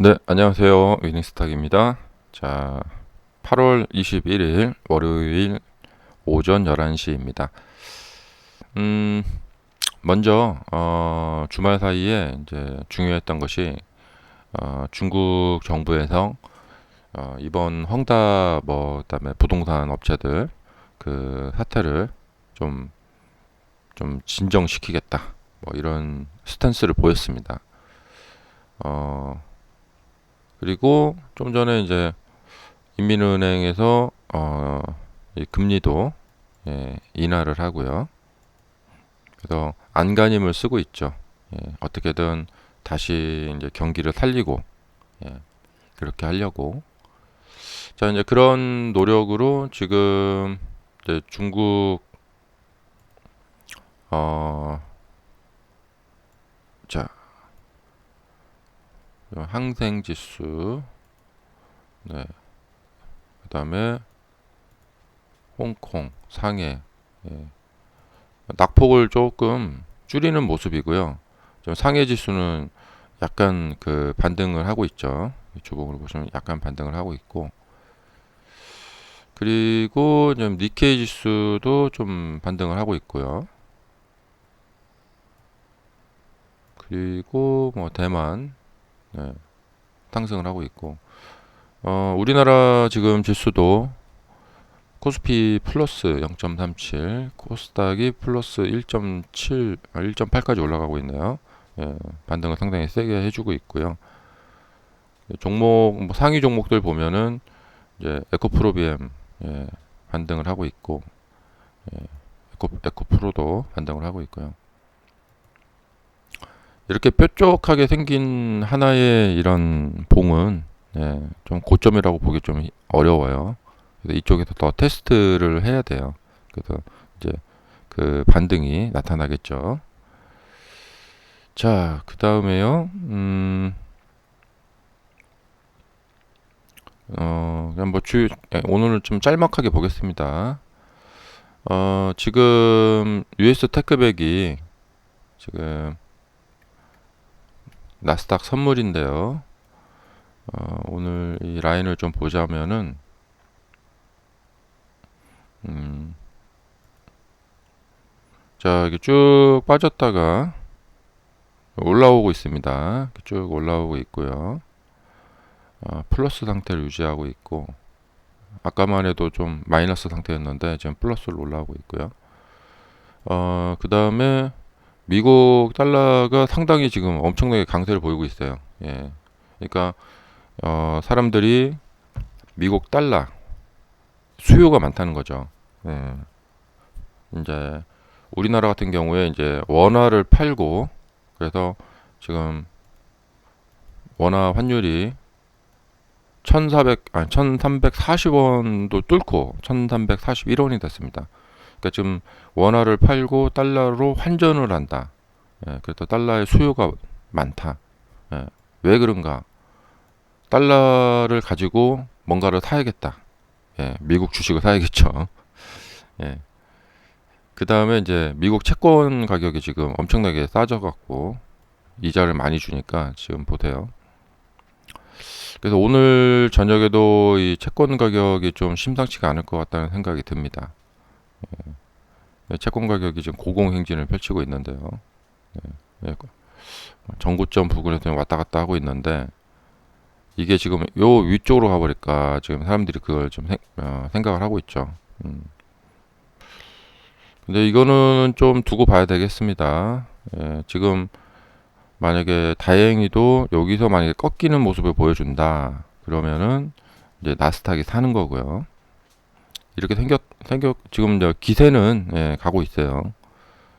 네, 안녕하세요. 위닝스탁입니다. 자, 8월 21일 월요일 오전 11시입니다. 음, 먼저 주말 사이에 이제 중요했던 것이 중국 정부에서 이번 헝다 그다음에 부동산 업체들 그 사태를 좀 진정시키겠다. 뭐 이런 스탠스를 보였습니다. 어, 그리고 좀 전에 이제 인민은행에서 이 금리도 인하를 하고요. 그래서 안간힘을 쓰고 있죠. 어떻게든 다시 이제 경기를 살리고 그렇게 하려고. 자, 이제 그런 노력으로 지금 이제 중국 어, 자, 항생 지수, 네, 그다음에 홍콩, 상해, 예, 낙폭을 조금 줄이는 모습이고요. 좀 상해 지수는 약간 그 반등을 하고 있죠. 주봉으로 보시면 약간 반등을 하고 있고, 그리고 좀 니케이 지수도 좀 반등을 하고 있고요. 그리고 뭐 대만 네, 상승을 하고 있고, 우리나라 지금 지수도 코스피 플러스 0.37, 코스닥이 플러스 1.7, 1.8까지 올라가고 있네요. 반등을 상당히 세게 해주고 있고요. 종목, 뭐 상위 종목들 보면은 이제 에코프로비엠 반등을 하고 있고, 에코프로도 반등을 하고 있고요. 이렇게 뾰족하게 생긴 하나의 이런 봉은 좀 고점이라고 보기 좀 어려워요. 그래서 이쪽에서 더 테스트를 해야 돼요. 그래서 이제 그 반등이 나타나겠죠. 자, 그 다음에요. 그냥 뭐 오늘은 좀 짤막하게 보겠습니다. 지금 US 테크백이 지금 나스닥 선물인데요. 오늘 이 라인을 좀 보자면은, 음, 자, 이게 쭉 빠졌다가 올라오고 있습니다. 쭉 올라오고 있고요. 플러스 상태를 유지하고 있고, 아까만 해도 좀 마이너스 상태였는데 지금 플러스로 올라오고 있고요. 그 다음에 미국 달러가 상당히 지금 엄청나게 강세를 보이고 있어요. 예. 그러니까 사람들이 미국 달러 수요가 많다는 거죠. 예. 이제 우리나라 같은 경우에 이제 원화를 팔고 그래서 지금 원화 환율이 1340원도 뚫고 1341원이 됐습니다. 그러니까 지금 원화를 팔고 달러로 환전을 한다. 그래서 달러의 수요가 많다. 왜 그런가? 달러를 가지고 뭔가를 사야겠다. 미국 주식을 사야겠죠. 예. 그 다음에 이제 미국 채권 가격이 지금 엄청나게 싸져갖고 이자를 많이 주니까 지금 보세요. 그래서 오늘 저녁에도 이 채권 가격이 좀 심상치가 않을 것 같다는 생각이 듭니다. 채권 가격이 지금 고공행진을 펼치고 있는데요. 전고점 부근에서 왔다 갔다 하고 있는데 이게 지금 요 위쪽으로 가버릴까 지금 사람들이 그걸 좀 생각을 하고 있죠. 근데 이거는 좀 두고 봐야 되겠습니다. 지금 만약에 다행히도 여기서 만약에 꺾이는 모습을 보여준다 그러면은 이제 나스닥이 사는 거고요. 이렇게 지금 이제 기세는 가고 있어요.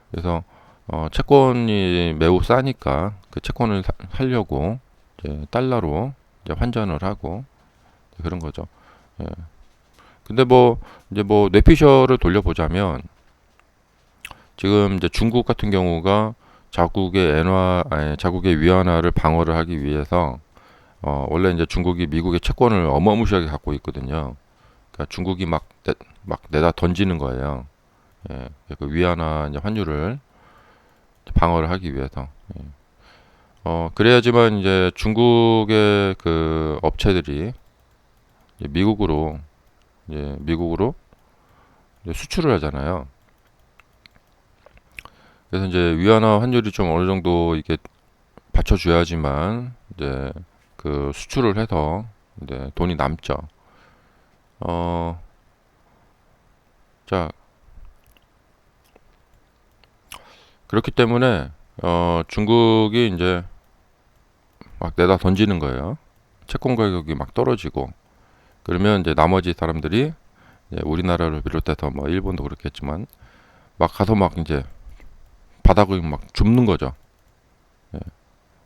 그래서 채권이 매우 싸니까 그 채권을 살려고 이제 달러로 이제 환전을 하고 그런 거죠. 예. 근데 뭐 이제 뭐 뇌피셜을 돌려보자면 지금 이제 중국 같은 경우가 자국의 위안화를 방어를 하기 위해서 원래 이제 중국이 미국의 채권을 어마무시하게 갖고 있거든요. 그러니까 중국이 막 내다 던지는 거예요. 그 위안화 이제 환율을 방어를 하기 위해서. 그래야지만 이제 중국의 그 업체들이 이제 미국으로 이제 수출을 하잖아요. 그래서 이제 위안화 환율이 좀 어느 정도 이게 받쳐줘야지만 이제 그 수출을 해서 이제 돈이 남죠. 어, 자, 그렇기 때문에 중국이 이제 막 내다 던지는 거예요. 채권 가격이 막 떨어지고 그러면 이제 나머지 사람들이 이제 우리나라를 비롯해서 뭐 일본도 그렇겠지만 막 가서 막 이제 바닥을 막 줍는 거죠. 예.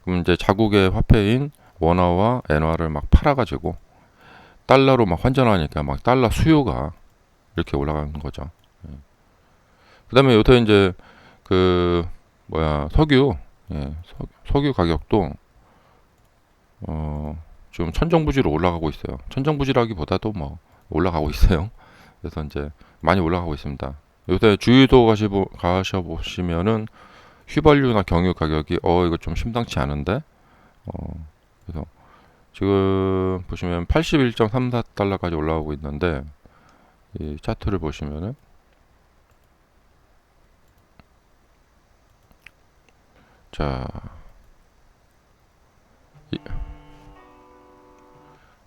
그럼 이제 자국의 화폐인 원화와 엔화를 막 팔아가지고 달러로 막 환전하니까 막 달러 수요가 이렇게 올라가는 거죠. 예. 그다음에 요새 이제 그 뭐야 석유 가격도 좀 천정부지로 올라가고 있어요. 천정부지라기보다도 뭐 올라가고 있어요. 그래서 이제 많이 올라가고 있습니다. 요새 주유소 가셔보시면은 휘발유나 경유 가격이 이거 좀 심상치 않은데 그래서 지금 보시면 81.34달러까지 올라오고 있는데 이 차트를 보시면은 자 이,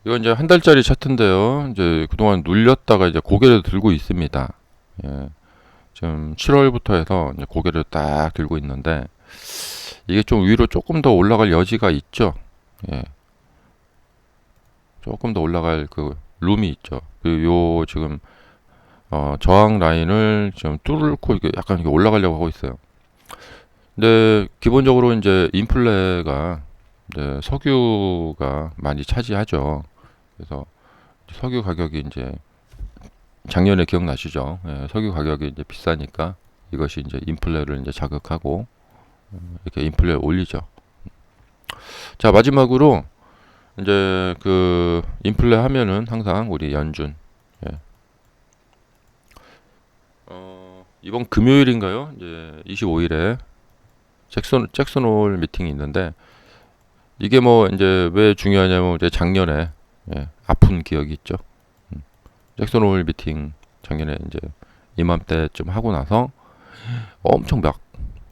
이건 이제 한 달짜리 차트인데요. 이제 그동안 눌렸다가 이제 고개를 들고 있습니다. 예, 지금 7월부터 해서 이제 고개를 딱 들고 있는데 이게 좀 위로 조금 더 올라갈 여지가 있죠. 예, 조금 더 올라갈 그 룸이 있죠. 요 지금 저항 라인을 지금 뚫고 이게 약간 이렇게 올라가려고 하고 있어요. 근데 기본적으로 이제 인플레가 이제 석유가 많이 차지하죠. 그래서 석유 가격이 이제 작년에 기억나시죠? 예, 석유 가격이 이제 비싸니까 이것이 이제 인플레를 이제 자극하고 이렇게 인플레를 올리죠. 자, 마지막으로 이제 그 인플레 하면은 항상 우리 연준 예. 이번 금요일인가요? 이제 25일에 잭슨 홀 미팅이 있는데 이게 뭐 이제 왜 중요하냐면 이제 작년에 아픈 기억이 있죠. 잭슨 홀 미팅 작년에 이제 이맘때쯤 하고 나서 엄청 막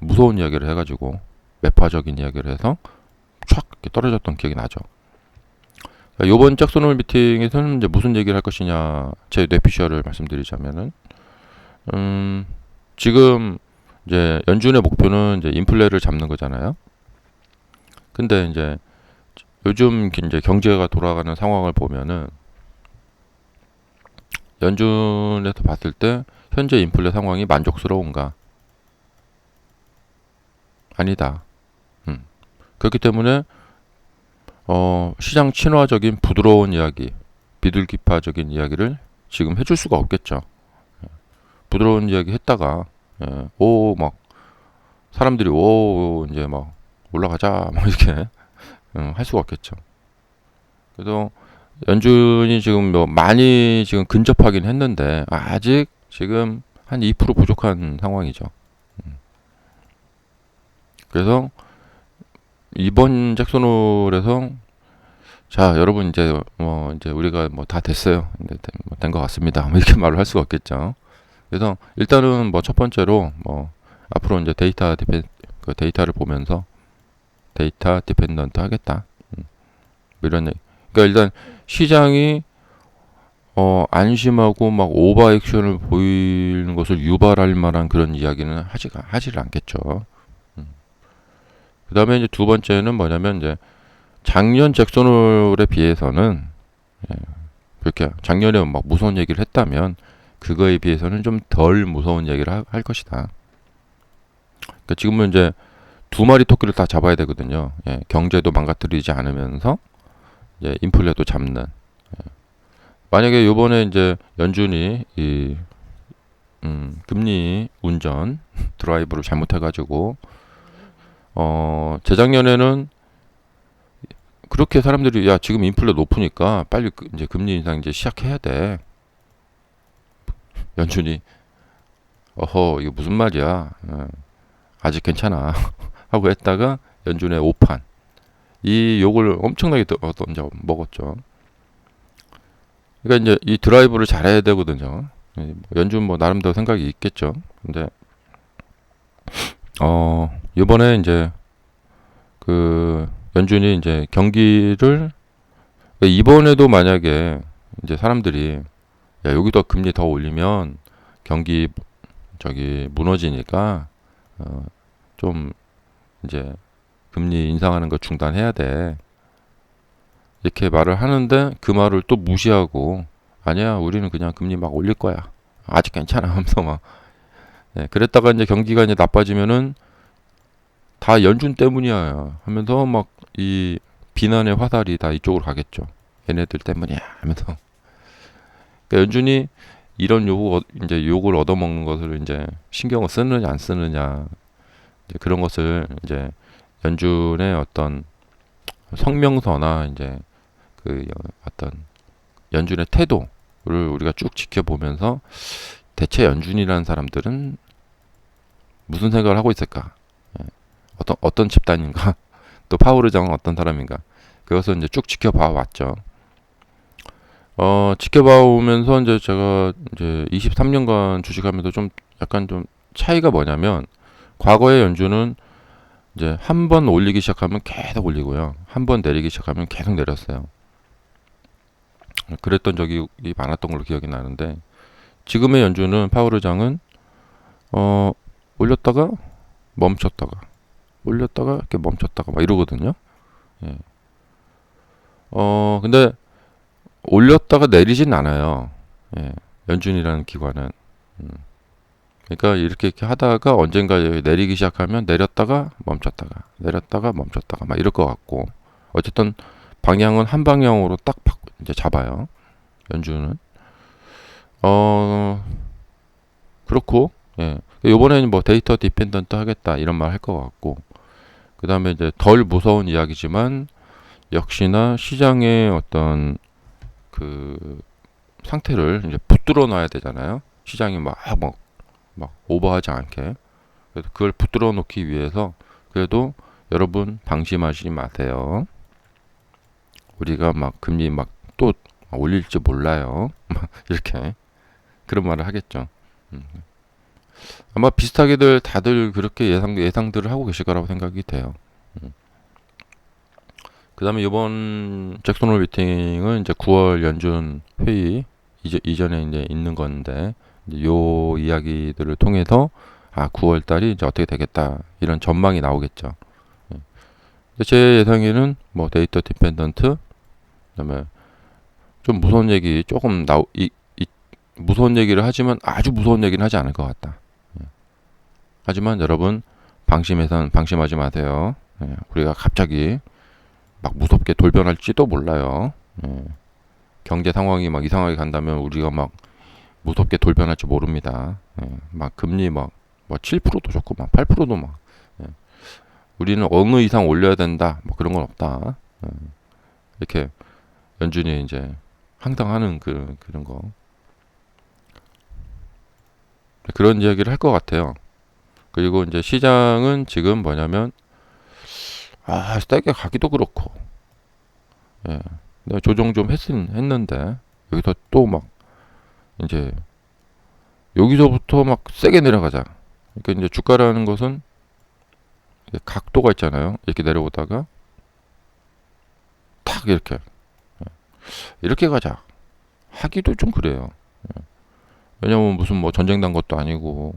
무서운 이야기를 해가지고 매파적인 이야기를 해서 촥 이렇게 떨어졌던 기억이 나죠. 이번 잭슨 홀 미팅에서는 이제 무슨 얘기를 할 것이냐 제 뇌피셜을 말씀드리자면은 지금 이제 연준의 목표는 이제 인플레를 잡는 거잖아요. 근데 이제 요즘 이제 경제가 돌아가는 상황을 보면은 연준에서 봤을 때 현재 인플레 상황이 만족스러운가? 아니다. 그렇기 때문에 시장 친화적인 부드러운 이야기, 비둘기파적인 이야기를 지금 해줄 수가 없겠죠. 부드러운 이야기 했다가 막 사람들이 이제 막 올라가자 막 이렇게 할 수가 없겠죠. 그래서 연준이 지금 뭐 많이 지금 근접하긴 했는데 아직 지금 한 2% 부족한 상황이죠. 그래서 이번 잭슨홀에서 자 여러분 이제 우리가 뭐 다 됐어요. 된 것 같습니다. 뭐 이렇게 말을 할 수가 없겠죠. 그래서 일단은 뭐 첫 번째로 뭐 앞으로 이제 그 데이터를 보면서 데이터 디펜던트 하겠다. 뭐 이런 얘기. 그러니까 일단 시장이 안심하고 막 오버 액션을 보이는 것을 유발할 만한 그런 이야기는 하지를 않겠죠. 그 다음에 이제 두 번째는 뭐냐면 이제 작년 잭슨홀에 비해서는 그렇게 작년에 막 무서운 얘기를 했다면 그거에 비해서는 좀 덜 무서운 얘기를 할 것이다. 그러니까 지금은 이제 두 마리 토끼를 다 잡아야 되거든요. 경제도 망가뜨리지 않으면서 이제 인플레도 잡는. 만약에 요번에 이제 연준이 이 금리 운전 드라이브를 잘못해가지고 재작년에는 그렇게 사람들이 야 지금 인플레 높으니까 빨리 이제 금리 인상 이제 시작해야 돼. 연준이 이거 무슨 말이야? 아직 괜찮아 하고 했다가 연준의 오판 이 욕을 엄청나게 이제 먹었죠. 그러니까 이제 이 드라이브를 잘해야 되거든요. 뭐 연준 뭐 나름대로 생각이 있겠죠. 근데 이번에 이제 그 연준이 이제 경기를 이번에도 만약에 이제 사람들이 야, 여기도 금리 더 올리면 경기 저기 무너지니까 좀 이제 금리 인상하는 거 중단해야 돼. 이렇게 말을 하는데 그 말을 또 무시하고 아니야, 우리는 그냥 금리 막 올릴 거야. 아직 괜찮아 하면서 막 네, 그랬다가 이제 경기가 이제 나빠지면은 다 연준 때문이야 하면서 막 이 비난의 화살이 다 이쪽으로 가겠죠. 얘네들 때문이야 하면서. 그러니까 연준이 이런 이제 욕을 얻어먹는 것을 이제 신경을 쓰느냐 안 쓰느냐 이제 그런 것을 이제 연준의 어떤 성명서나 이제 그 어떤 연준의 태도를 우리가 쭉 지켜보면서 대체 연준이라는 사람들은 무슨 생각을 하고 있을까? 어떤 집단인가? 또 파월 의장은 어떤 사람인가? 그것을 이제 쭉 지켜봐 왔죠. 지켜봐 오면서 이제 제가 이제 23년간 주식하면서 좀 약간 좀 차이가 뭐냐면 과거의 연준은 이제 한 번 올리기 시작하면 계속 올리고요. 한 번 내리기 시작하면 계속 내렸어요. 그랬던 적이 많았던 걸로 기억이 나는데 지금의 연준은 파월 의장은 올렸다가 멈췄다가 올렸다가 이렇게 멈췄다가 막 이러거든요. 예. 근데 올렸다가 내리진 않아요. 예. 연준이라는 기관은. 그러니까 이렇게 하다가 언젠가 내리기 시작하면 내렸다가 멈췄다가 막 이럴 것 같고 어쨌든 방향은 한 방향으로 딱 이제 잡아요. 연준은. 그렇고 예. 요번에는 뭐 데이터 디펜던트 하겠다 이런 말 할 것 같고 그 다음에 이제 덜 무서운 이야기지만 역시나 시장의 어떤 그 상태를 이제 붙들어 놔야 되잖아요. 시장이 막 오버하지 않게. 그래서 그걸 붙들어 놓기 위해서 그래도 여러분 방심하지 마세요. 우리가 막 금리 막 또 올릴지 몰라요. 이렇게 그런 말을 하겠죠. 아마 비슷하게들 다들 그렇게 예상들을 하고 계실 거라고 생각이 돼요. 그 다음에 이번 잭슨 홀 미팅은 이제 9월 연준 회의 이전에 이제 있는 건데 이제 요 이야기들을 통해서 9월 달이 이제 어떻게 되겠다 이런 전망이 나오겠죠. 제 예상에는 뭐 데이터 디펜던트 그다음에 좀 무서운 얘기 조금 무서운 얘기를 하지만 아주 무서운 얘기는 하지 않을 것 같다. 하지만 여러분 방심하지 마세요. 우리가 갑자기 막 무섭게 돌변할지도 몰라요. 경제 상황이 막 이상하게 간다면 우리가 막 무섭게 돌변할지 모릅니다. 막 금리 뭐 7%도 좋고 막 8%도 막 우리는 어느 이상 올려야 된다. 뭐 그런 건 없다. 이렇게 연준이 이제 항상 하는 그런 거 그런 이야기를 할 것 같아요. 그리고 이제 시장은 지금 뭐냐면 세게 가기도 그렇고 내가 조정 좀 했는데 여기서 또 막 이제 여기서부터 막 세게 내려가자. 그러니까 이제 주가라는 것은 각도가 있잖아요. 이렇게 내려오다가 탁 이렇게 가자 하기도 좀 그래요. 왜냐면 무슨 뭐 전쟁 난 것도 아니고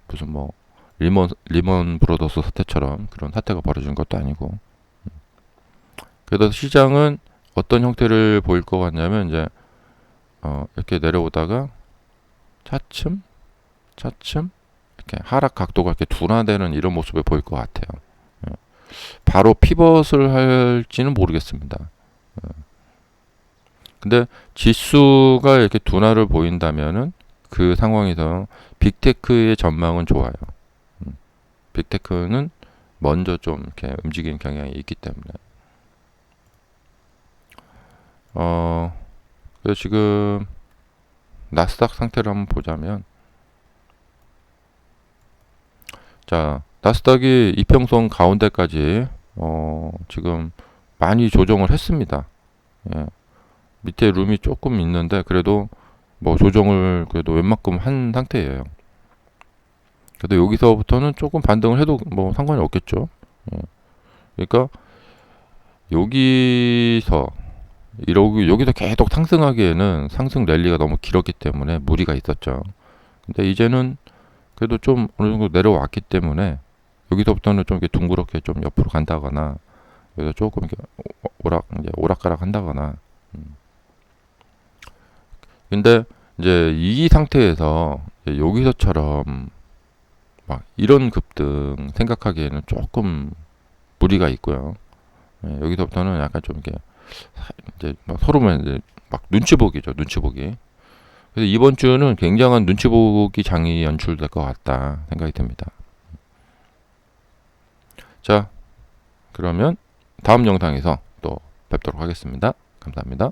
무슨 뭐 리먼 브로더스 사태처럼 그런 사태가 벌어진 것도 아니고 그래서 시장은 어떤 형태를 보일 것 같냐면 이제 이렇게 내려오다가 차츰 이렇게 하락 각도가 이렇게 둔화되는 이런 모습을 보일 것 같아요. 바로 피벗을 할지는 모르겠습니다. 근데 지수가 이렇게 둔화를 보인다면은 그 상황에서 빅테크의 전망은 좋아요. 빅테크는 먼저 좀 이렇게 움직이는 경향이 있기 때문에. 그래서 지금 나스닥 상태를 한번 보자면, 자, 나스닥이 이평선 가운데까지 지금 많이 조정을 했습니다. 예. 밑에 룸이 조금 있는데 그래도 뭐 조정을 그래도 웬만큼 한 상태예요. 그래도 여기서부터는 조금 반등을 해도 뭐 상관이 없겠죠. 예. 그러니까 여기서 여기서 계속 상승하기에는 상승 랠리가 너무 길었기 때문에 무리가 있었죠. 근데 이제는 그래도 좀 어느 정도 내려왔기 때문에 여기서부터는 좀 이렇게 둥그렇게 좀 옆으로 간다거나 그래서 조금 이렇게 이제 오락가락 한다거나. 근데 이제 이 상태에서 이제 여기서처럼 막 이런 급등 생각하기에는 조금 무리가 있고요. 예, 여기서부터는 약간 좀 이렇게 이제 막 서로만 이제 막 눈치 보기죠, 눈치 보기. 그래서 이번 주는 굉장한 눈치 보기 장이 연출될 것 같다 생각이 듭니다. 자, 그러면 다음 영상에서 또 뵙도록 하겠습니다. 감사합니다.